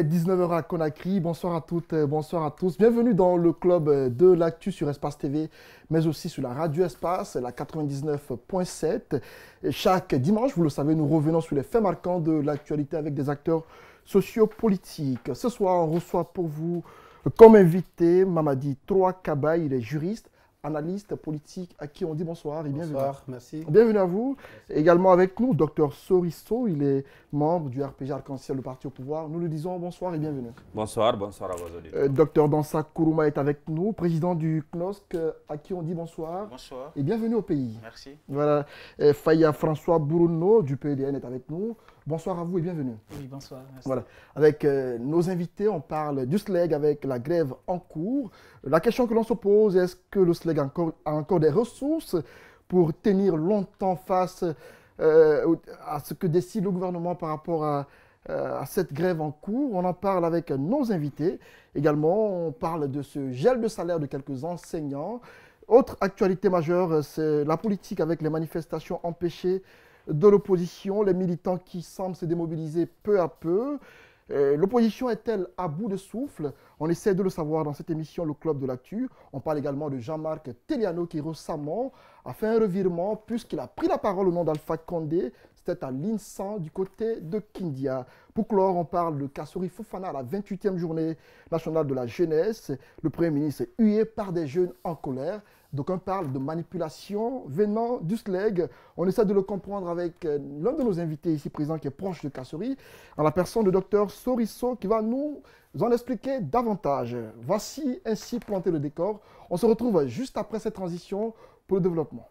est 19 h à Conakry. Bonsoir à toutes, bonsoir à tous. Bienvenue dans le club de l'actu sur Espace TV, mais aussi sur la radio Espace, la 99.7. Chaque dimanche, vous le savez, nous revenons sur les faits marquants de l'actualité avec des acteurs sociopolitiques. Ce soir, on reçoit pour vous comme invité Mamadi Troakaba. Il est juriste, analyste politique, à qui on dit bonsoir et bienvenue. Bonsoir, merci. Bienvenue à vous. Merci. Également avec nous, Dr Soriso, il est membre du RPG Arc-en-Ciel, le parti au pouvoir. Nous lui disons bonsoir et bienvenue. Bonsoir, bonsoir à vos auditeurs. Dr Dansa Kourouma est avec nous, président du CNOSC, à qui on dit bonsoir. Bonsoir. Et bienvenue au pays. Merci. Voilà. Faya François Bourouno du PDN est avec nous. Bonsoir à vous et bienvenue. Oui, bonsoir. Merci. Voilà. Avec nos invités, on parle du SLEG avec la grève en cours. La question que l'on se pose, est-ce que le SLEG a encore des ressources pour tenir longtemps face à ce que décide le gouvernement par rapport à cette grève en cours? On en parle avec nos invités. Également, on parle de ce gel de salaire de quelques enseignants. Autre actualité majeure, c'est la politique avec les manifestations empêchées de l'opposition, les militants qui semblent se démobiliser peu à peu. L'opposition est-elle à bout de souffle? On essaie de le savoir dans cette émission, le Club de l'Actu. On parle également de Jean-Marc Teliano qui récemment a fait un revirement puisqu'il a pris la parole au nom d'Alpha Condé. C'était à l'INSAN du côté de Kindia. Pour clore, on parle de Kassori Fofana à la 28e journée nationale de la jeunesse. Le Premier ministre est hué par des jeunes en colère. Donc on parle de manipulation venant du SLEG. On essaie de le comprendre avec l'un de nos invités ici présent qui est proche de Kassori, en la personne de Dr Soriso qui va nous en expliquer davantage. Voici ainsi planter le décor. On se retrouve juste après cette transition pour le développement.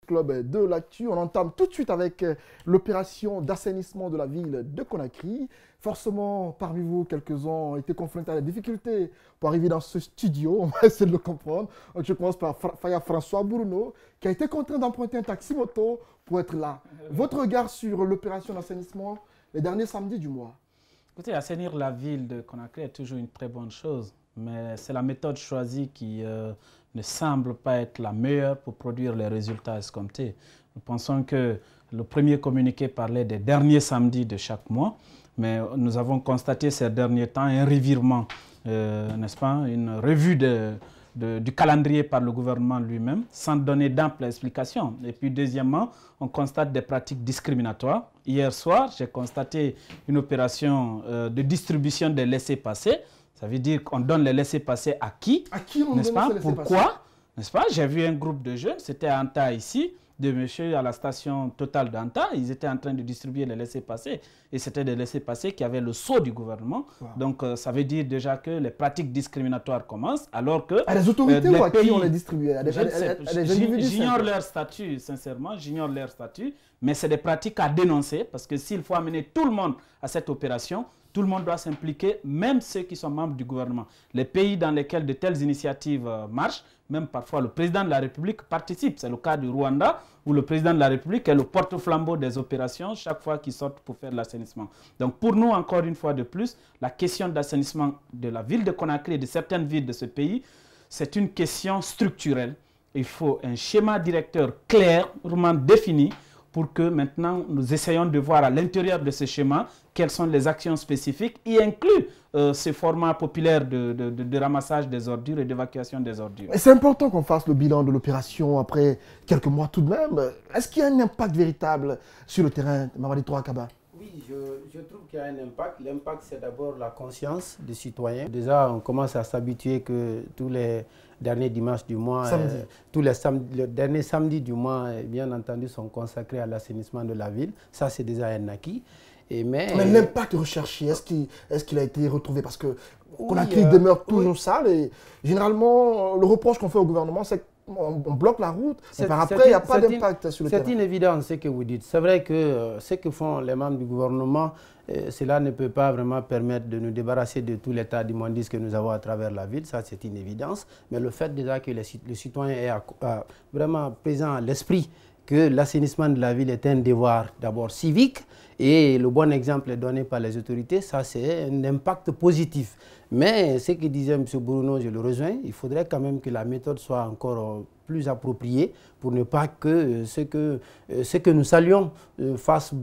Club de l'actu, on entame tout de suite avec l'opération d'assainissement de la ville de Conakry. Forcément, parmi vous, quelques-uns ont été confrontés à des difficultés pour arriver dans ce studio. On va essayer de le comprendre. Je commence par Faya François Bourouno, qui a été contraint d'emprunter un taxi-moto pour être là. Votre regard sur l'opération d'assainissement les derniers samedis du mois? Écoutez, assainir la ville de Conakry est toujours une très bonne chose, mais c'est la méthode choisie qui ne semble pas être la meilleure pour produire les résultats escomptés. Nous pensons que le premier communiqué parlait des derniers samedis de chaque mois, mais nous avons constaté ces derniers temps un revirement, n'est-ce pas, une revue du calendrier par le gouvernement lui-même, sans donner d'amples explications. Et puis deuxièmement, on constate des pratiques discriminatoires. Hier soir, j'ai constaté une opération de distribution des laissez-passer. Ça veut dire qu'on donne les laissez-passer à qui? À qui on n'est-ce pas? donne ces laissez-passer? Pourquoi? N'est-ce pas? J'ai vu un groupe de jeunes, c'était à Anta ici, de monsieur à la station Total d'Anta. Ils étaient en train de distribuer les laissez-passer. Et c'était des laissez-passer qui avaient le sceau du gouvernement. Wow. Donc ça veut dire déjà que les pratiques discriminatoires commencent, alors que... À les autorités ou à qui on les distribue? J'ignore leur statut, sincèrement, j'ignore leur statut. Mais c'est des pratiques à dénoncer, parce que s'il faut amener tout le monde à cette opération, tout le monde doit s'impliquer, même ceux qui sont membres du gouvernement. Les pays dans lesquels de telles initiatives marchent, même parfois le président de la République participe. C'est le cas du Rwanda, où le président de la République est le porte-flambeau des opérations chaque fois qu'il sort pour faire de l'assainissement. Donc pour nous, encore une fois de plus, la question d'assainissement de la ville de Conakry et de certaines villes de ce pays, c'est une question structurelle. Il faut un schéma directeur clairement défini pour que maintenant nous essayons de voir à l'intérieur de ce schéma quelles sont les actions spécifiques, y inclut ce format populaire de ramassage des ordures et d'évacuation des ordures. C'est important qu'on fasse le bilan de l'opération après quelques mois tout de même. Est-ce qu'il y a un impact véritable sur le terrain, Mamadi Troakaba? Oui, je trouve qu'il y a un impact. L'impact, c'est d'abord la conscience des citoyens. Déjà, on commence à s'habituer que tous les derniers dimanches du mois, les derniers samedis du mois, bien entendu, sont consacrés à l'assainissement de la ville. Ça, c'est déjà un acquis. Mais l'impact recherché, est-ce qu'il a été retrouvé? Parce que Conakry demeure toujours sale et généralement, le reproche qu'on fait au gouvernement, c'est qu'on bloque la route, mais par après, il n'y a pas d'impact sur le terrain. C'est une évidence ce que vous dites. C'est vrai que ce que font les membres du gouvernement, cela ne peut pas vraiment permettre de nous débarrasser de tout l'état d'immondice que nous avons à travers la ville, ça c'est une évidence. Mais le fait déjà que les citoyens aient vraiment présent à l'esprit que l'assainissement de la ville est un devoir d'abord civique et le bon exemple est donné par les autorités, ça c'est un impact positif. Mais ce que disait M. Bruno, je le rejoins, il faudrait quand même que la méthode soit encore plus appropriée pour ne pas que ce que nous saluons fasse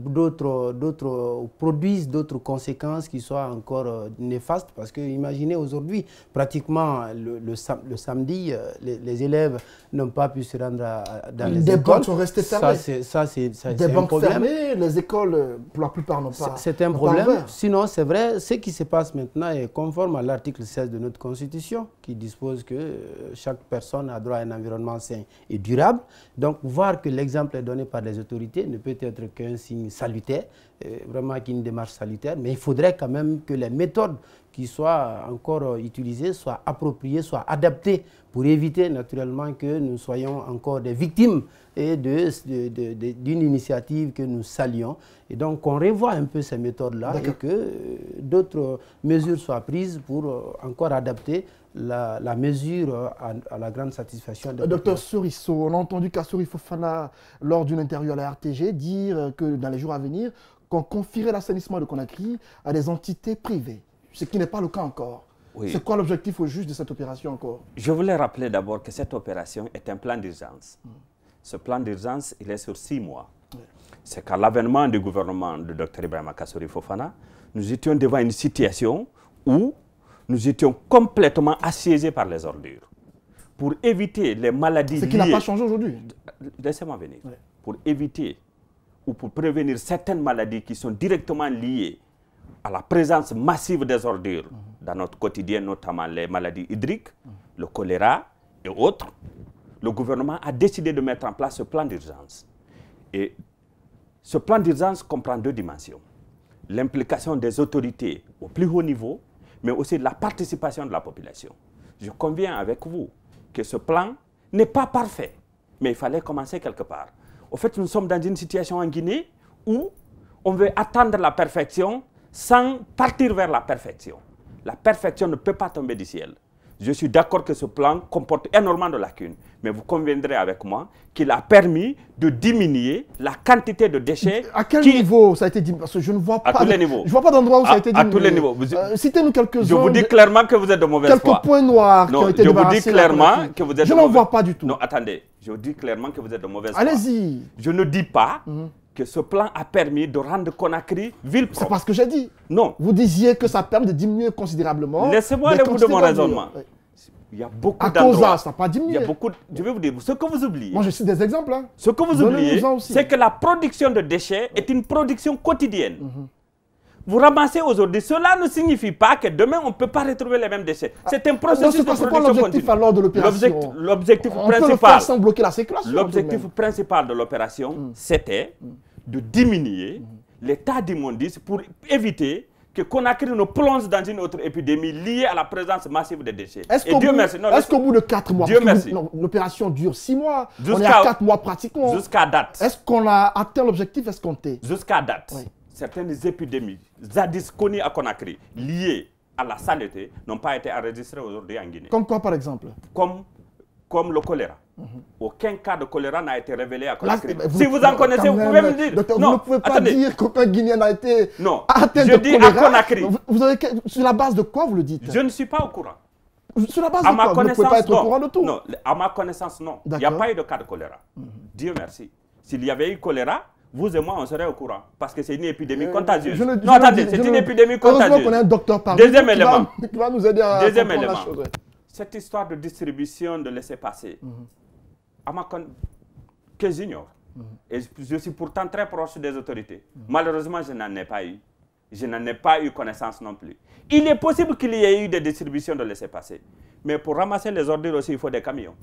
produisent d'autres conséquences qui soient encore néfastes. Parce que imaginez aujourd'hui, pratiquement le samedi, les élèves n'ont pas pu se rendre dans les écoles. Des banques sont restées fermées. Des banques fermées, les écoles, pour la plupart, n'ont pas. C'est un problème. Sinon, c'est vrai, ce qui se passe maintenant est conforme à l'article 16 de notre Constitution, qui dispose que chaque personne a droit à un environnement sain et durable. Donc, voir que l'exemple est donné par les autorités ne peut être qu'un signe salutaire, vraiment qu'une démarche salutaire, mais il faudrait quand même que les méthodes qui soient encore utilisées soient appropriées, soient adaptées pour éviter naturellement que nous soyons encore des victimes et d'une initiative que nous saluons. Et donc, qu'on revoie un peu ces méthodes-là et que d'autres mesures soient prises pour encore adapter la mesure à la grande satisfaction des Docteur Sorisso, on a entendu Kassori Fofana, lors d'une interview à la RTG, dire que dans les jours à venir, qu'on confierait l'assainissement de Conakry à des entités privées, ce qui n'est pas le cas encore. Oui. C'est quoi l'objectif au juste de cette opération encore? Je voulais rappeler d'abord que cette opération est un plan d'urgence. Ce plan d'urgence, il est sur 6 mois. C'est qu'à l'avènement du gouvernement de Dr Ibrahima Kassori Fofana, nous étions devant une situation où nous étions complètement assiégés par les ordures. Pour éviter les maladies liées... Ce qui n'a pas changé aujourd'hui. Laissez-moi venir. Oui. Pour éviter ou pour prévenir certaines maladies qui sont directement liées à la présence massive des ordures dans notre quotidien, notamment les maladies hydriques, le choléra et autres, le gouvernement a décidé de mettre en place ce plan d'urgence. Et ce plan d'urgence comprend 2 dimensions. L'implication des autorités au plus haut niveau, mais aussi la participation de la population. Je conviens avec vous que ce plan n'est pas parfait, mais il fallait commencer quelque part. Au fait, nous sommes dans une situation en Guinée où on veut atteindre la perfection sans partir vers la perfection. La perfection ne peut pas tomber du ciel. Je suis d'accord que ce plan comporte énormément de lacunes, mais vous conviendrez avec moi qu'il a permis de diminuer la quantité de déchets. À quel niveau ça a été diminué? Parce que je ne vois pas. À tous les niveaux. Je ne vois pas d'endroit où ça a été diminué. À tous les niveaux. Citez-nous quelques-uns. Je vous dis clairement que vous êtes de mauvaise foi. Quelques points noirs qui ont été débarrassés. Je vous dis clairement que vous êtes de mauvaise foi. Je n'en vois pas du tout. Non, attendez. Je vous dis clairement que vous êtes de mauvaise foi. Allez-y. Je ne dis pas que ce plan a permis de rendre Conakry ville propre. C'est pas ce que j'ai dit. Non. Vous disiez que ça permet de diminuer considérablement. Laissez-moi aller au bout de mon raisonnement. Il y a beaucoup d'endroits. Ça n'a pas diminué. Il y a beaucoup. Je vais vous dire, ce que vous oubliez. Moi, je cite des exemples. Hein. Ce que vous oubliez, c'est que la production de déchets est une production quotidienne. Vous ramassez aujourd'hui. Cela ne signifie pas que demain, on ne peut pas retrouver les mêmes déchets. C'est un processus de production continue. L'objectif alors de l'opération. L'objectif principal. On peut le faire sans bloquer la circulation. L'objectif principal de l'opération, c'était de diminuer l'état d'immondice pour éviter que Conakry ne plonge dans une autre épidémie liée à la présence massive de déchets. Est-ce qu'au bout de 4 mois, l'opération dure 6 mois, on est à 4 mois pratiquement. Jusqu'à date. Est-ce qu'on a atteint l'objectif escompté? Jusqu'à date. Oui. Certaines épidémies, zadis connues à Conakry, liées à la saleté, n'ont pas été enregistrées aujourd'hui en Guinée. Comme quoi par exemple? Comme le choléra. Aucun cas de choléra n'a été révélé à Conakry. Si vous en connaissez, vous pouvez me dire. Docteur, vous ne pouvez pas dire qu'aucun Guinéen n'a été atteint de choléra. Je dis à Conakry. Sur la base de quoi vous le dites? Je ne suis pas au courant. Sur la base de quoi? Vous ne pouvez pas être au courant de tout? Non, à ma connaissance, non. Il n'y a pas eu de cas de choléra. Dieu merci. S'il y avait eu choléra, vous et moi, on serait au courant. Parce que c'est une épidémie contagieuse. Non, attendez, c'est une épidémie contagieuse. Heureusement qu'on a un docteur parmi Deuxième élément. Qui va nous aider à comprendre la chose. Cette histoire de distribution de laissez-passer, que j'ignore. Et je suis pourtant très proche des autorités. Malheureusement, je n'en ai pas eu. Je n'en ai pas eu connaissance non plus. Il est possible qu'il y ait eu des distributions de laissez-passer. Mais pour ramasser les ordures aussi, il faut des camions,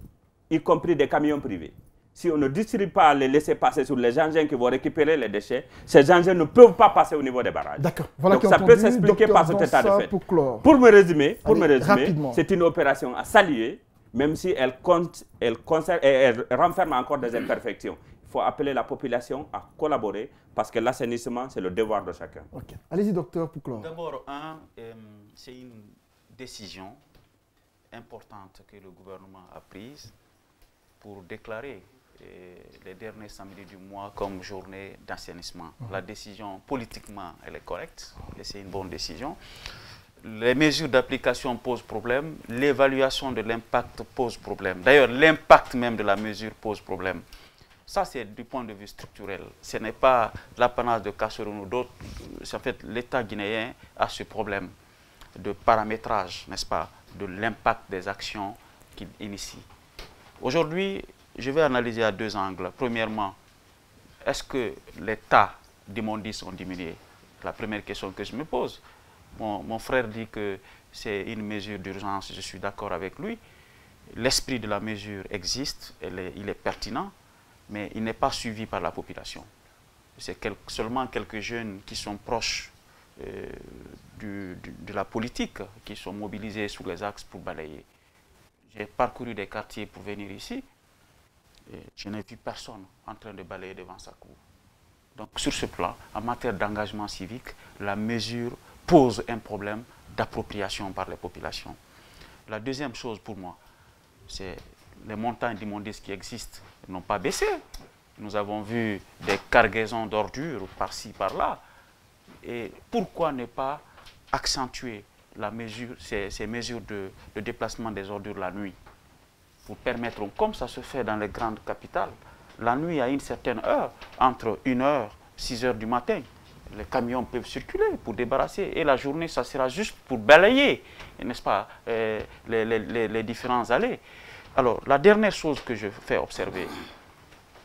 y compris des camions privés. Si on ne distribue pas les laissez-passer sur les engins qui vont récupérer les déchets, ces engins ne peuvent pas passer au niveau des barrages. D'accord. Voilà. Donc ça peut s'expliquer par cet état de fait. Pour me résumer, c'est une opération à saluer, même si elle renferme encore des imperfections. Il faut appeler la population à collaborer parce que l'assainissement, c'est le devoir de chacun. Okay. Allez-y, docteur, pour clore. D'abord, c'est une décision importante que le gouvernement a prise pour déclarer les derniers samedis du mois comme journée d'assainissement. La décision, politiquement, elle est correcte et c'est une bonne décision. les mesures d'application posent problème, l'évaluation de l'impact pose problème. D'ailleurs, l'impact même de la mesure pose problème. Ça, c'est du point de vue structurel. Ce n'est pas l'apanage de Kasserine ou d'autres. En fait, l'État guinéen a ce problème de paramétrage, n'est-ce pas, de l'impact des actions qu'il initie. Aujourd'hui, je vais analyser à deux angles. Premièrement, est-ce que les tas d'immondices ont diminué? La première question que je me pose. Mon frère dit que c'est une mesure d'urgence, je suis d'accord avec lui. L'esprit de la mesure existe, il est pertinent, mais il n'est pas suivi par la population. C'est seulement quelques jeunes qui sont proches de la politique, qui sont mobilisés sous les axes pour balayer. J'ai parcouru des quartiers pour venir ici, et je n'ai vu personne en train de balayer devant sa cour. Donc sur ce plan, en matière d'engagement civique, la mesure pose un problème d'appropriation par les populations. La deuxième chose pour moi, c'est les montagnes d'immondices qui existent n'ont pas baissé. Nous avons vu des cargaisons d'ordures par-ci, par-là. Et pourquoi ne pas accentuer ces mesures de déplacement des ordures la nuit pour permettre, comme ça se fait dans les grandes capitales, la nuit à une certaine heure, entre 1h, 6h du matin, les camions peuvent circuler pour débarrasser. Et la journée, ça sera juste pour balayer, n'est-ce pas, les différents allées. Alors, la dernière chose que je fais observer,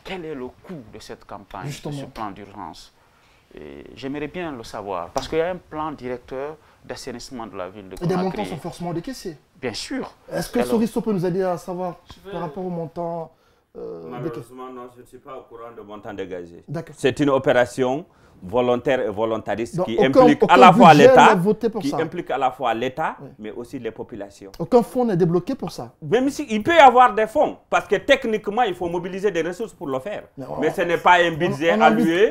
quel est le coût de cette campagne, de ce plan d'urgence? J'aimerais bien le savoir, parce qu'il y a un plan directeur d'assainissement de la ville de Conakry. Et des montants sont forcément décaissés. Bien sûr. Est-ce que Soriso peut nous aider à savoir par rapport au montant Malheureusement, non, je ne suis pas au courant de montant dégagé. C'est une opération volontaire et volontariste qui implique à la fois l'État, mais aussi les populations. Aucun fonds n'est débloqué pour ça. Même s'il peut y avoir des fonds, parce que techniquement, il faut mobiliser des ressources pour le faire. Mais ce n'est pas un budget alloué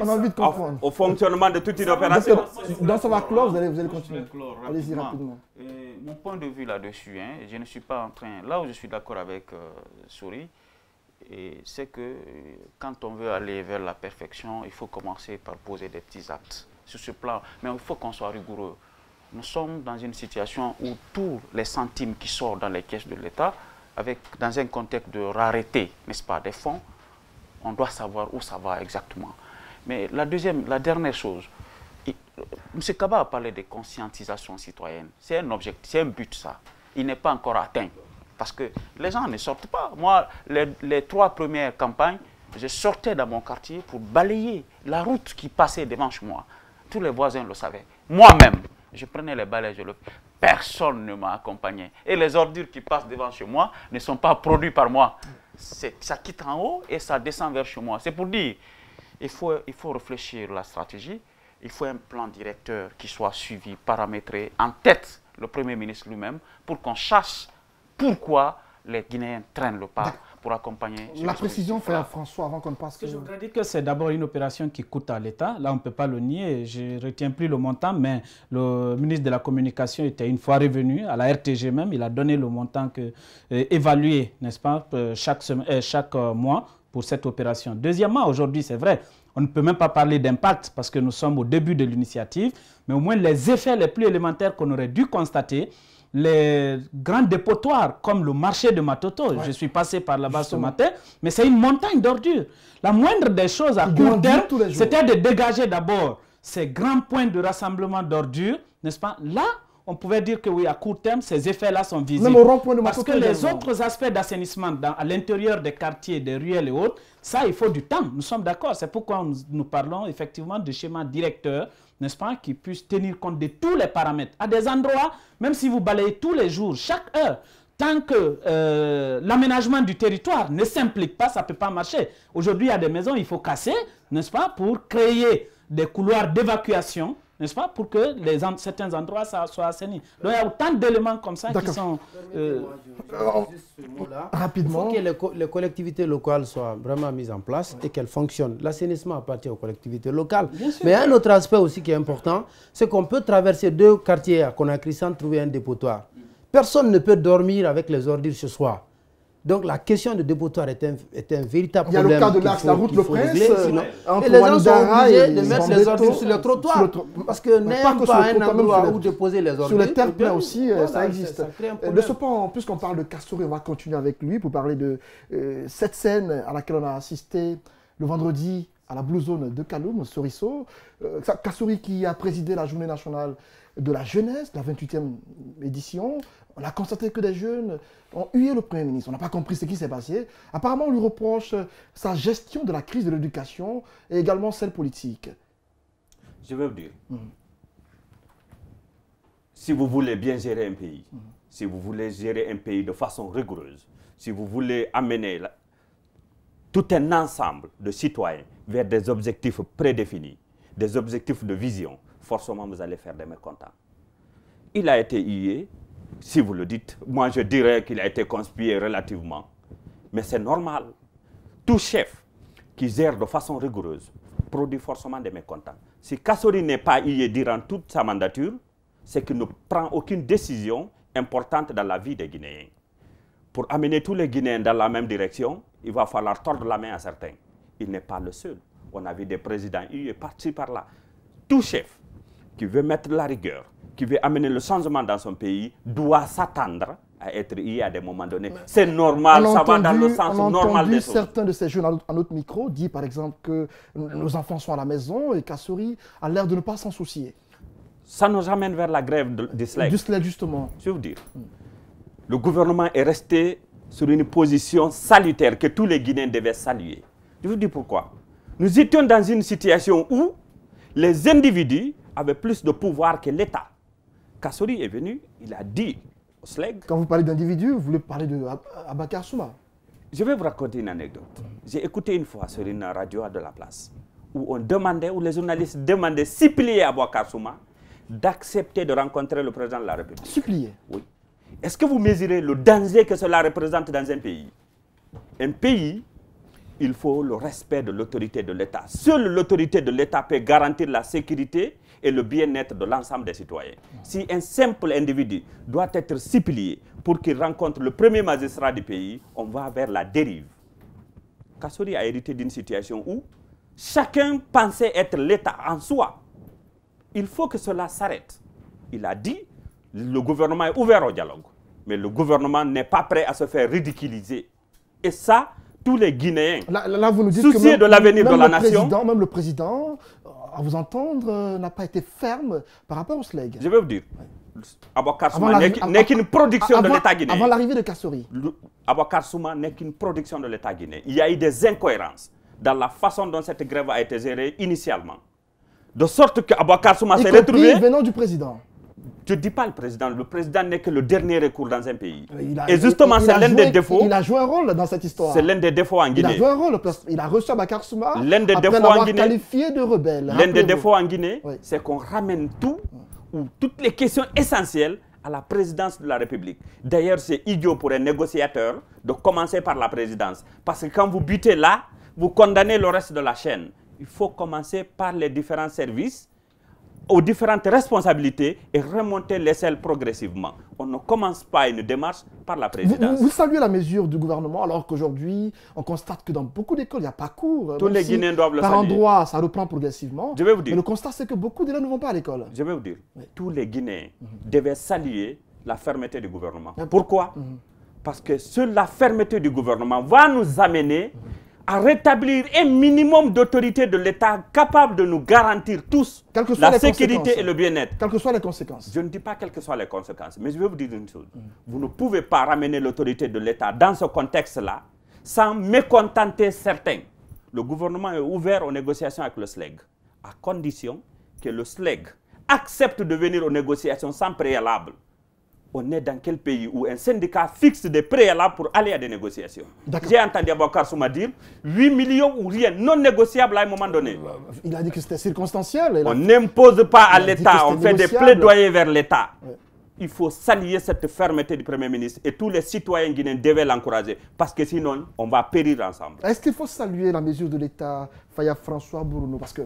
au fonctionnement de toute une opération. Dans sa clause, vous allez continuer. Allez-y rapidement. Mon point de vue là-dessus, je ne suis pas en train... Là où je suis d'accord avec Souri, c'est que quand on veut aller vers la perfection, il faut commencer par poser des petits actes sur ce plan. Mais il faut qu'on soit rigoureux. Nous sommes dans une situation où tous les centimes qui sortent dans les caisses de l'État, dans un contexte de rareté, n'est-ce pas, des fonds, on doit savoir où ça va exactement. Mais la dernière chose, M. Kaba a parlé de conscientisation citoyenne. C'est un objectif, c'est un but ça. Il n'est pas encore atteint. Parce que les gens ne sortent pas. Moi, les 3 premières campagnes, je sortais dans mon quartier pour balayer la route qui passait devant chez moi. Tous les voisins le savaient. Moi-même, je prenais les balais, personne ne m'a accompagné. Et les ordures qui passent devant chez moi ne sont pas produites par moi. Ça quitte en haut et ça descend vers chez moi. C'est pour dire, il faut réfléchir à la stratégie. Il faut un plan directeur qui soit suivi, paramétré, en tête le Premier ministre lui-même, pour qu'on sache pourquoi les Guinéens traînent le pas pour accompagner... La précision, frère François, avant qu'on passe... Je voudrais dire que c'est d'abord une opération qui coûte à l'État. Là, on ne peut pas le nier. Je ne retiens plus le montant, mais le ministre de la Communication était une fois revenu, à la RTG même, il a donné le montant évalué, n'est-ce pas, chaque mois pour cette opération. Deuxièmement, aujourd'hui, c'est vrai, on ne peut même pas parler d'impact parce que nous sommes au début de l'initiative, mais au moins les effets les plus élémentaires qu'on aurait dû constater, les grands dépotoirs comme le marché de Matoto, je suis passé par là-bas ce matin, mais c'est une montagne d'ordures. La moindre des choses à court terme, c'était de dégager d'abord ces grands points de rassemblement d'ordures, n'est-ce pas? Là, on pouvait dire que oui, à court terme, ces effets-là sont visibles. Parce que les autres aspects d'assainissement à l'intérieur des quartiers, des ruelles et autres, ça, il faut du temps. Nous sommes d'accord. C'est pourquoi nous parlons effectivement de schémas directeurs, n'est-ce pas, qui puissent tenir compte de tous les paramètres. À des endroits, même si vous balayez tous les jours, chaque heure, tant que l'aménagement du territoire ne s'implique pas, ça ne peut pas marcher. Aujourd'hui, il y a des maisons, il faut casser, n'est-ce pas, pour créer des couloirs d'évacuation, n'est-ce pas, pour que certains endroits soient assainis. Donc il y a autant d'éléments comme ça qui sont... Rapidement. Il faut que les collectivités locales soient vraiment mises en place et qu'elles fonctionnent. L'assainissement appartient aux collectivités locales. Mais il y a un autre aspect aussi qui est important, c'est qu'on peut traverser 2 quartiers à Conakry sans trouver un dépotoir. Personne ne peut dormir avec les ordures ce soir. Donc la question de dépotoir est un véritable problème. Il y a le cas de l'axe, la route Le Prince, et les gens sont obligés de mettre les ordures sur le trottoir. Parce que n'ayant pas un endroit où déposer les ordures. Sur les terre-pleins aussi, ça existe. Ça crée un problème. De ce point, puisqu'on parle de Kassouri, on va continuer avec lui pour parler de cette scène à laquelle on a assisté le vendredi à la Blue Zone de Kaloum, Soriso. Kassouri qui a présidé la journée nationale de la jeunesse, la 28e édition. On a constaté que des jeunes ont hué le Premier ministre. On n'a pas compris ce qui s'est passé. Apparemment, on lui reproche sa gestion de la crise de l'éducation et également celle politique. Je vais vous dire, si vous voulez bien gérer un pays, si vous voulez gérer un pays de façon rigoureuse, si vous voulez amener tout un ensemble de citoyens vers des objectifs prédéfinis, des objectifs de vision, forcément vous allez faire des mécontents. Il a été hué, si vous le dites, moi je dirais qu'il a été conspué relativement. Mais c'est normal. Tout chef qui gère de façon rigoureuse produit forcément des mécontents. Si Kassouri n'est pas hué durant toute sa mandature, c'est qu'il ne prend aucune décision importante dans la vie des Guinéens. Pour amener tous les Guinéens dans la même direction, il va falloir tordre la main à certains. Il n'est pas le seul. On a vu des présidents hués par-ci par-là. Tout chef qui veut mettre la rigueur, qui veut amener le changement dans son pays, doit s'attendre à être hué à des moments donnés. C'est normal, ça va dans le sens normal des choses. Certains de ces jeunes à notre micro disent par exemple que nos enfants sont à la maison et Kassouri a l'air de ne pas s'en soucier. Ça nous ramène vers la grève du SLEG. Du SLEG, justement. Je vais vous dire, le gouvernement est resté sur une position salutaire que tous les Guinéens devaient saluer. Je vous dis pourquoi. Nous étions dans une situation où les individus avaient plus de pouvoir que l'État. Kassouri est venu, il a dit au SLEG... Quand vous parlez d'individus, vous voulez parler d'Abakar Souma. Je vais vous raconter une anecdote. J'ai écouté une fois sur une radio de la place où on demandait, où les journalistes demandaient, suppliaient Abakar Souma d'accepter de rencontrer le président de la République. Supplier? Oui. Est-ce que vous mesurez le danger que cela représente dans un pays? Un pays, il faut le respect de l'autorité de l'État. Seule l'autorité de l'État peut garantir la sécurité et le bien-être de l'ensemble des citoyens. Si un simple individu doit être supplié pour qu'il rencontre le premier magistrat du pays, on va vers la dérive. Kassouri a hérité d'une situation où chacun pensait être l'État en soi. Il faut que cela s'arrête. Il a dit, le gouvernement est ouvert au dialogue, mais le gouvernement n'est pas prêt à se faire ridiculiser. Et ça, tous les Guinéens, là vous nous dites souciés de l'avenir de la nation... Même le président, à vous entendre, n'a pas été ferme par rapport au SLEG. Je vais vous dire, Abakar Souma n'est qu'une production de l'État guinéen. Avant l'arrivée de Kassouri. Abakar Souma n'est qu'une production de l'État guinéen. Il y a eu des incohérences dans la façon dont cette grève a été gérée initialement. De sorte qu'Abakar Souma s'est retrouvé... venant du président. Je ne dis pas le président n'est que le dernier recours dans un pays. Et justement, c'est l'un des défauts. Il a joué un rôle dans cette histoire. C'est l'un des défauts en Guinée. Il a joué un rôle, il a reçu Abakar Souma après l'avoir qualifié de rebelle. L'un des défauts en Guinée, c'est qu'on ramène tout, ou toutes les questions essentielles à la présidence de la République. D'ailleurs, c'est idiot pour un négociateur de commencer par la présidence. Parce que quand vous butez là, vous condamnez le reste de la chaîne. Il faut commencer par les différents services, aux différentes responsabilités et remonter l'échelle progressivement. On ne commence pas une démarche par la présidence. Vous saluez la mesure du gouvernement alors qu'aujourd'hui, on constate que dans beaucoup d'écoles, il n'y a pas cours. Tous les Guinéens doivent le saluer. Par endroit, ça reprend progressivement. Je vais vous dire. Mais le constat, c'est que beaucoup d'élèves ne vont pas à l'école. Je vais vous dire. Tous les Guinéens devaient saluer la fermeté du gouvernement. Pourquoi? Parce que seule la fermeté du gouvernement va nous amener à rétablir un minimum d'autorité de l'État capable de nous garantir tous la sécurité et le bien-être. Quelles que soient les conséquences. Je ne dis pas quelles que soient les conséquences, mais je vais vous dire une chose. Vous ne pouvez pas ramener l'autorité de l'État dans ce contexte-là sans mécontenter certains. Le gouvernement est ouvert aux négociations avec le SLEG, à condition que le SLEG accepte de venir aux négociations sans préalable. On est dans quel pays où un syndicat fixe des préalables pour aller à des négociations? J'ai entendu Abakar Souma dire 8 millions ou rien, non négociable à un moment donné. Il a dit que c'était circonstanciel. On n'impose pas à l'État, on fait des plaidoyers vers l'État. Il faut saluer cette fermeté du Premier ministre et tous les citoyens guinéens devaient l'encourager parce que sinon, on va périr ensemble. Est-ce qu'il faut saluer la mesure de l'État, Faya François Bourounou, parce que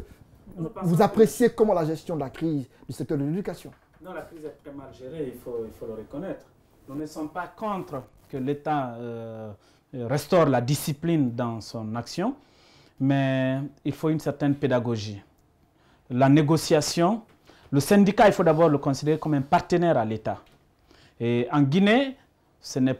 vous appréciez comment la gestion de la crise du secteur de l'éducation? Non, la crise est très mal gérée, il faut le reconnaître. Nous ne sommes pas contre que l'État restaure la discipline dans son action, mais il faut une certaine pédagogie. La négociation, le syndicat, il faut d'abord le considérer comme un partenaire à l'État. Et en Guinée, ce ne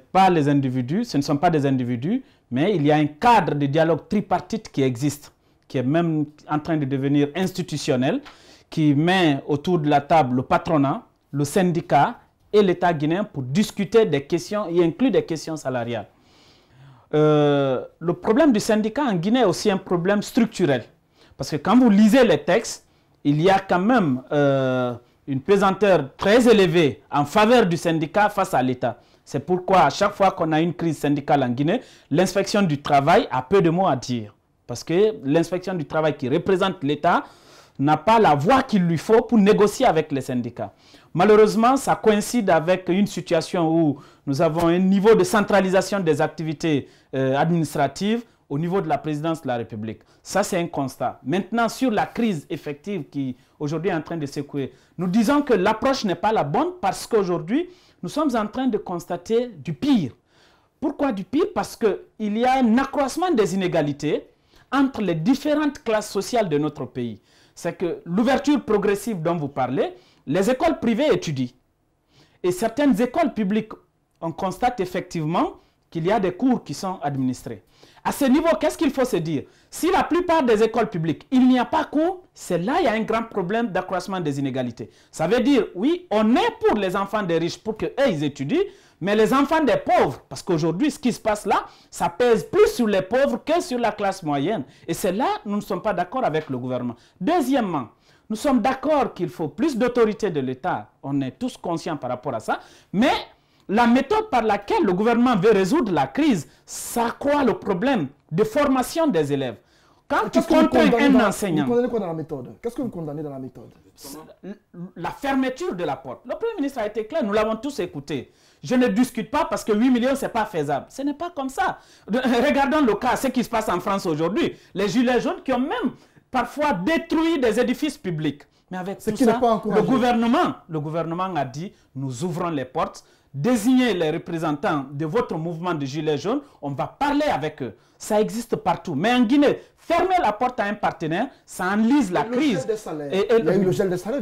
sont pas des individus, mais il y a un cadre de dialogue tripartite qui existe, qui est même en train de devenir institutionnel, qui met autour de la table le patronat, le syndicat et l'État guinéen pour discuter des questions, y inclut des questions salariales. Le problème du syndicat en Guinée est aussi un problème structurel. Parce que quand vous lisez les textes, il y a quand même une pesanteur très élevée en faveur du syndicat face à l'État. C'est pourquoi à chaque fois qu'on a une crise syndicale en Guinée, l'inspection du travail a peu de mots à dire. Parce que l'inspection du travail qui représente l'État n'a pas la voix qu'il lui faut pour négocier avec les syndicats. Malheureusement, ça coïncide avec une situation où nous avons un niveau de centralisation des activités administratives au niveau de la présidence de la République. Ça, c'est un constat. Maintenant, sur la crise effective qui aujourd'hui est en train de secouer, nous disons que l'approche n'est pas la bonne parce qu'aujourd'hui, nous sommes en train de constater du pire. Pourquoi du pire? Parce qu'il y a un accroissement des inégalités entre les différentes classes sociales de notre pays. C'est que l'ouverture progressive dont vous parlez, les écoles privées étudient. Et certaines écoles publiques, on constate effectivement qu'il y a des cours qui sont administrés. À ce niveau, qu'est-ce qu'il faut se dire? Si la plupart des écoles publiques, il n'y a pas cours, c'est là qu'il y a un grand problème d'accroissement des inégalités. Ça veut dire, oui, on est pour les enfants des riches pour qu'eux, ils étudient, mais les enfants des pauvres, parce qu'aujourd'hui, ce qui se passe là, ça pèse plus sur les pauvres que sur la classe moyenne. Et c'est là que nous ne sommes pas d'accord avec le gouvernement. Deuxièmement, nous sommes d'accord qu'il faut plus d'autorité de l'État. On est tous conscients par rapport à ça. Mais la méthode par laquelle le gouvernement veut résoudre la crise, ça accroît le problème de formation des élèves. Quand on contraint un enseignant... Vous condamnez quoi dans la méthode? Qu'est-ce que vous condamnez dans la méthode? La fermeture de la porte. Le Premier ministre a été clair, nous l'avons tous écouté. Je ne discute pas parce que 8 millions, ce n'est pas faisable. Ce n'est pas comme ça. Regardons le cas, ce qui se passe en France aujourd'hui. Les gilets jaunes qui ont même parfois détruit des édifices publics. Mais avec tout ça, le gouvernement a dit, nous ouvrons les portes, désignez les représentants de votre mouvement de gilets jaunes, on va parler avec eux. Ça existe partout. Mais en Guinée, fermer la porte à un partenaire, ça enlise la crise. Le gel des salaires.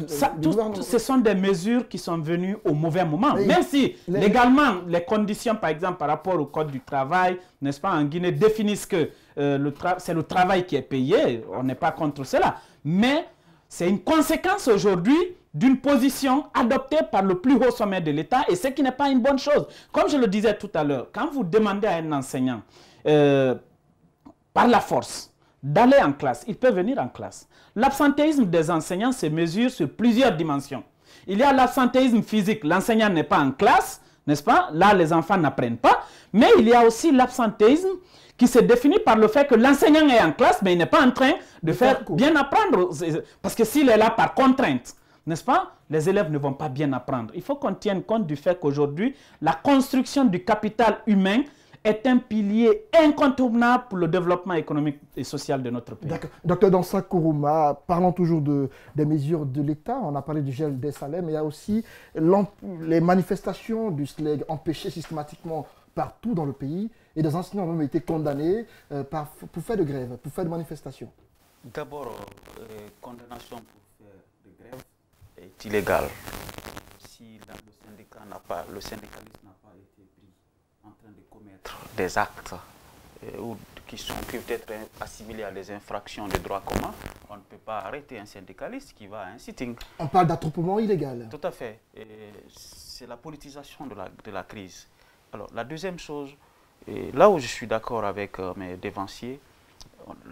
Ce sont des mesures qui sont venues au mauvais moment. Même si légalement, les conditions, par exemple, par rapport au code du travail, n'est-ce pas, en Guinée, définissent que c'est le travail qui est payé. On n'est pas contre cela. Mais c'est une conséquence aujourd'hui d'une position adoptée par le plus haut sommet de l'État, et ce qui n'est pas une bonne chose. Comme je le disais tout à l'heure, quand vous demandez à un enseignant, par la force, d'aller en classe, il peut venir en classe. L'absentéisme des enseignants se mesure sur plusieurs dimensions. Il y a l'absentéisme physique, l'enseignant n'est pas en classe, n'est-ce pas? Là, les enfants n'apprennent pas. Mais il y a aussi l'absentéisme qui se définit par le fait que l'enseignant est en classe, mais il n'est pas en train de faire bien apprendre. Parce que s'il est là par contrainte, n'est-ce pas? Les élèves ne vont pas bien apprendre. Il faut qu'on tienne compte du fait qu'aujourd'hui, la construction du capital humain est un pilier incontournable pour le développement économique et social de notre pays. D'accord. Docteur Dansa Kourouma, parlons toujours des mesures de l'État. On a parlé du gel des salaires, mais il y a aussi les manifestations du SLEG empêchées systématiquement partout dans le pays. Et des enseignants ont même été condamnés pour faire de grève, pour faire de manifestations. D'abord, condamnation pour faire de grève est illégale. Si le syndicalisme n'a pas été pris en train de commettre des actes qui peuvent être assimilés à des infractions de droit commun, on ne peut pas arrêter un syndicaliste qui va à un sitting. On parle d'attroupement illégal. Tout à fait. C'est la politisation de la crise. Alors, la deuxième chose, là où je suis d'accord avec mes dévanciers,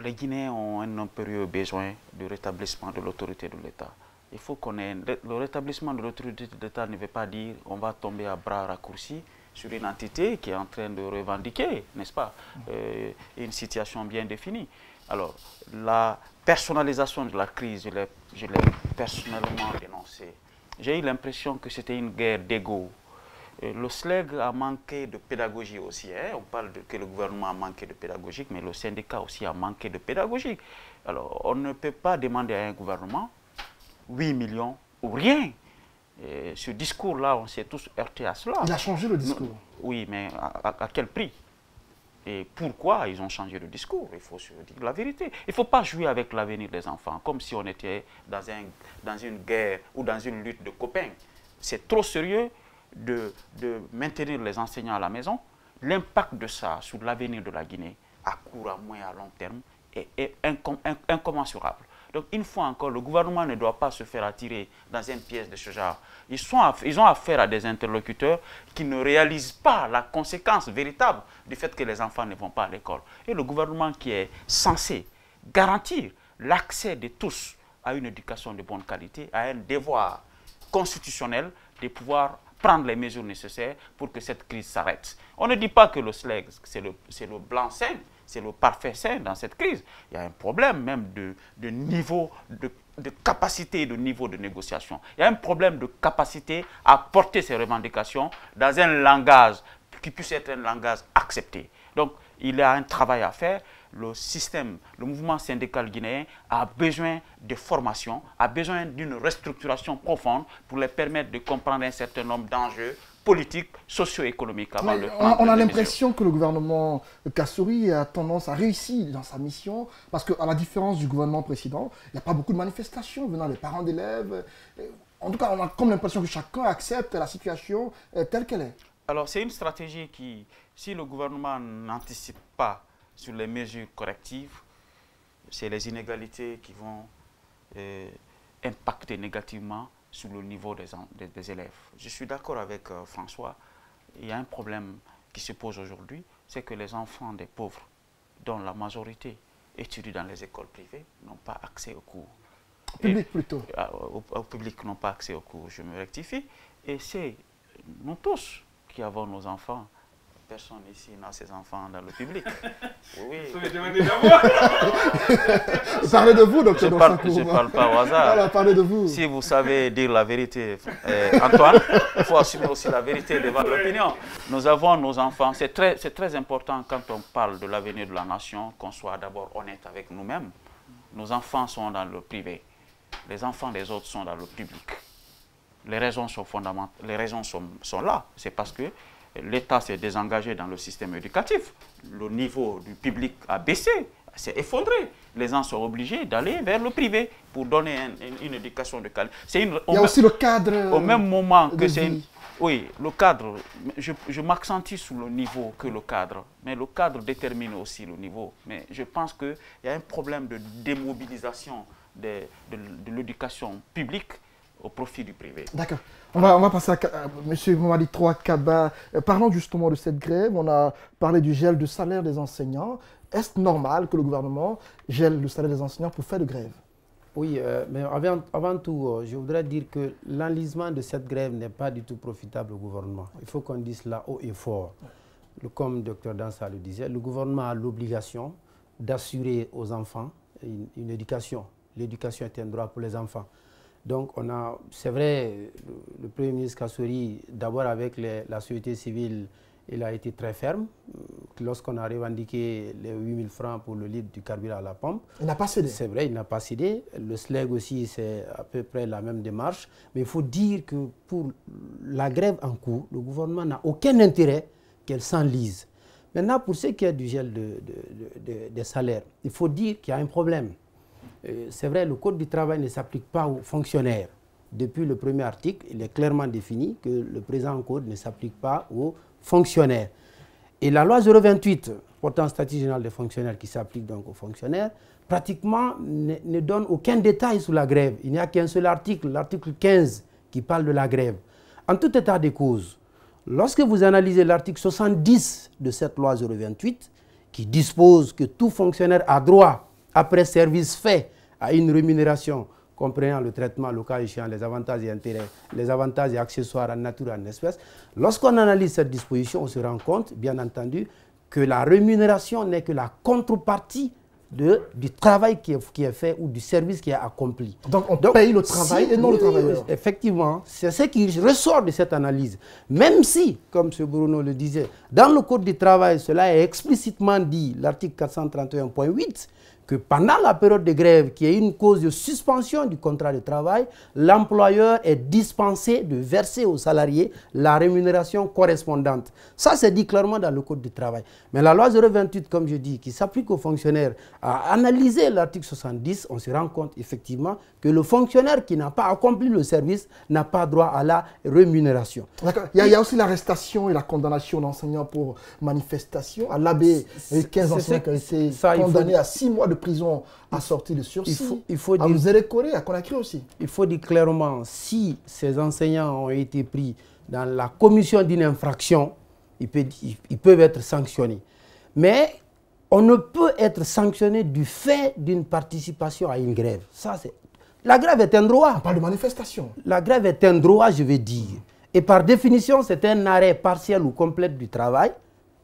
les Guinéens ont un impérieux besoin de rétablissement de l'autorité de l'État. Il faut qu'on ait... Le rétablissement de l'autorité de l'État ne veut pas dire qu'on va tomber à bras raccourcis sur une entité qui est en train de revendiquer, n'est-ce pas, une situation bien définie. Alors, la personnalisation de la crise, je l'ai personnellement dénoncée. J'ai eu l'impression que c'était une guerre d'ego. Le SLEG a manqué de pédagogie aussi. On parle que le gouvernement a manqué de pédagogie, mais le syndicat aussi a manqué de pédagogie. Alors, on ne peut pas demander à un gouvernement 8 millions ou rien. Et ce discours-là, on s'est tous heurtés à cela. Il a changé le discours. Oui, mais à quel prix? Et pourquoi ils ont changé de discours? Il faut se dire la vérité. Il ne faut pas jouer avec l'avenir des enfants, comme si on était dans une guerre ou dans une lutte de copains. C'est trop sérieux de maintenir les enseignants à la maison. L'impact de ça sur l'avenir de la Guinée, à court, à moyen, à long terme, est incommensurable. Donc, une fois encore, le gouvernement ne doit pas se faire attirer dans une pièce de ce genre. Ils ont affaire à des interlocuteurs qui ne réalisent pas la conséquence véritable du fait que les enfants ne vont pas à l'école. Et le gouvernement qui est censé garantir l'accès de tous à une éducation de bonne qualité a un devoir constitutionnel de pouvoir prendre les mesures nécessaires pour que cette crise s'arrête. On ne dit pas que le SLEG, c'est le blanc-seing, c'est le parfait sein dans cette crise. Il y a un problème même de niveau, de capacité et de niveau de négociation. Il y a un problème de capacité à porter ces revendications dans un langage qui puisse être un langage accepté. Donc, il y a un travail à faire. Le système, le mouvement syndical guinéen a besoin de formation, a besoin d'une restructuration profonde pour les permettre de comprendre un certain nombre d'enjeux politiques, socio-économiques. On a l'impression que le gouvernement Kassory a tendance à réussir dans sa mission, parce qu'à la différence du gouvernement précédent, il n'y a pas beaucoup de manifestations venant des parents d'élèves. En tout cas, on a comme l'impression que chacun accepte la situation telle qu'elle est. Alors, c'est une stratégie qui, si le gouvernement n'anticipe pas sur les mesures correctives, c'est les inégalités qui vont impacter négativement sur le niveau des élèves. Je suis d'accord avec François, il y a un problème qui se pose aujourd'hui, c'est que les enfants des pauvres, dont la majorité étudient dans les écoles privées, n'ont pas accès aux cours. Public plutôt. Au public n'ont pas accès aux cours, je me rectifie. Et c'est nous tous qui avons nos enfants. Personne ici n'a ses enfants dans le public. Oui. Parlez de vous, docteur. Je ne parle pas au hasard. Voilà, parlez de vous. Si vous savez dire la vérité, Antoine, il faut assumer aussi la vérité devant l'opinion. Nous avons nos enfants. C'est très important quand on parle de l'avenir de la nation, qu'on soit d'abord honnête avec nous-mêmes. Nos enfants sont dans le privé. Les enfants des autres sont dans le public. Les raisons sont fondamentales. Les raisons sont là. C'est parce que l'État s'est désengagé dans le système éducatif. Le niveau du public a baissé, s'est effondré. Les gens sont obligés d'aller vers le privé pour donner une éducation de qualité. Il y a aussi le cadre. Au même moment que c'est... Oui, le cadre, je m'accentue sur le niveau que le cadre. Mais le cadre détermine aussi le niveau. Mais je pense qu'il y a un problème de démobilisation de l'éducation publique au profit du privé. D'accord. On va passer à M. Mamadi Troa Kaba. Parlons justement de cette grève. On a parlé du gel du salaire des enseignants. Est-ce normal que le gouvernement gèle le salaire des enseignants pour faire de grève? Oui, mais avant tout, je voudrais dire que l'enlisement de cette grève n'est pas du tout profitable au gouvernement. Il faut qu'on dise là haut et fort. Comme le Dr Dansa le disait, le gouvernement a l'obligation d'assurer aux enfants une éducation. L'éducation est un droit pour les enfants. Donc, c'est vrai, le Premier ministre Kassory, d'abord avec la société civile, il a été très ferme. Lorsqu'on a revendiqué les 8 000 francs pour le litre du carburant à la pompe. Il n'a pas cédé. C'est vrai, il n'a pas cédé. Le SLEG aussi, c'est à peu près la même démarche. Mais il faut dire que pour la grève en cours, le gouvernement n'a aucun intérêt qu'elle s'enlise. Maintenant, pour ce qui est du gel des salaires, il faut dire qu'il y a un problème. C'est vrai, le Code du travail ne s'applique pas aux fonctionnaires. Depuis le premier article, il est clairement défini que le présent code ne s'applique pas aux fonctionnaires. Et la loi 028, portant statut général des fonctionnaires, qui s'applique donc aux fonctionnaires, pratiquement ne donne aucun détail sur la grève. Il n'y a qu'un seul article, l'article 15, qui parle de la grève. En tout état de cause, lorsque vous analysez l'article 70 de cette loi 028, qui dispose que tout fonctionnaire a droit, après service fait, à une rémunération comprenant le traitement, le cas échéant, les avantages et intérêts, les avantages et accessoires en nature et en espèces. Lorsqu'on analyse cette disposition, on se rend compte, bien entendu, que la rémunération n'est que la contrepartie du travail qui est fait ou du service qui est accompli. Donc on paye le travail et non le travailleur. Effectivement, c'est ce qui ressort de cette analyse. Même si, comme M. Bruno le disait, dans le Code du travail, cela est explicitement dit, l'article 431.8, que pendant la période de grève, qui est une cause de suspension du contrat de travail, l'employeur est dispensé de verser aux salariés la rémunération correspondante. Ça, c'est dit clairement dans le Code du travail. Mais la loi 028, comme je dis, qui s'applique aux fonctionnaires, a analysé l'article 70, on se rend compte effectivement que le fonctionnaire qui n'a pas accompli le service n'a pas droit à la rémunération. D'accord. Il y a aussi l'arrestation et la condamnation d'enseignants pour manifestation. À l'Abbé, il y a eu 15 enseignants qui ont été condamnés à 6 mois de prison à sortir de sursis. Il faut à Ouzéré-Koré, à Conakry aussi. Il faut dire clairement, si ces enseignants ont été pris dans la commission d'une infraction, ils peuvent être sanctionnés. Mais on ne peut être sanctionné du fait d'une participation à une grève. La grève est un droit. On parle de manifestation. La grève est un droit, je vais dire. Et par définition, c'est un arrêt partiel ou complet du travail,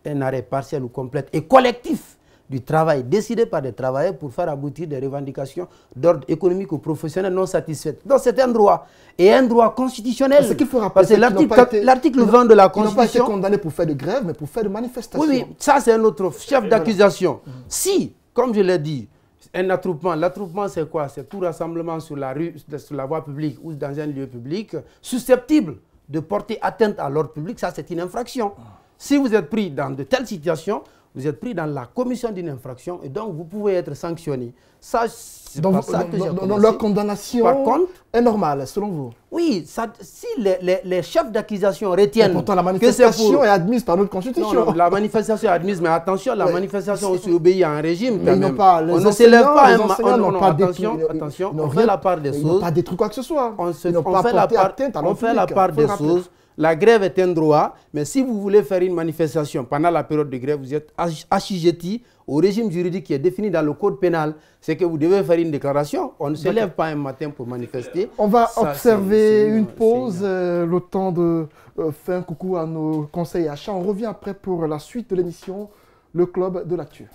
un arrêt partiel ou complet et collectif du travail décidé par des travailleurs pour faire aboutir des revendications d'ordre économique ou professionnel non satisfaites. Donc c'est un droit, et un droit constitutionnel. Ce qu'il faut rappeler, parce que l'article 20 de la Constitution... Ils n'ont pas été condamnés pour faire de grève, mais pour faire de manifestation. Oui, ça c'est un autre chef d'accusation. Si, comme je l'ai dit, un attroupement, l'attroupement c'est quoi? C'est tout rassemblement sur la rue, sur la voie publique ou dans un lieu public, susceptible de porter atteinte à l'ordre public, ça c'est une infraction. Si vous êtes pris dans de telles situations, vous êtes pris dans la commission d'une infraction et donc vous pouvez être sanctionné. Ça, c'est pas ça que j'ai commencé. Leur condamnation Par contre, est normale, selon vous? Oui, si les chefs d'accusation retiennent... Mais pourtant, la manifestation est admise par notre Constitution. Non, la manifestation est admise, mais attention, la manifestation aussi obéit à un régime. Mais on ne s'élève pas... Attention, on fait la part des choses. Ils n'ont pas détruit quoi que ce soit. On fait la part des choses. La grève est un droit, mais si vous voulez faire une manifestation pendant la période de grève, vous êtes assujetti au régime juridique qui est défini dans le code pénal. C'est que vous devez faire une déclaration. On ne se lève pas un matin pour manifester. On va observer une pause, le temps de faire un coucou à nos conseils achats. On revient après pour la suite de l'émission, le Club de l'actu.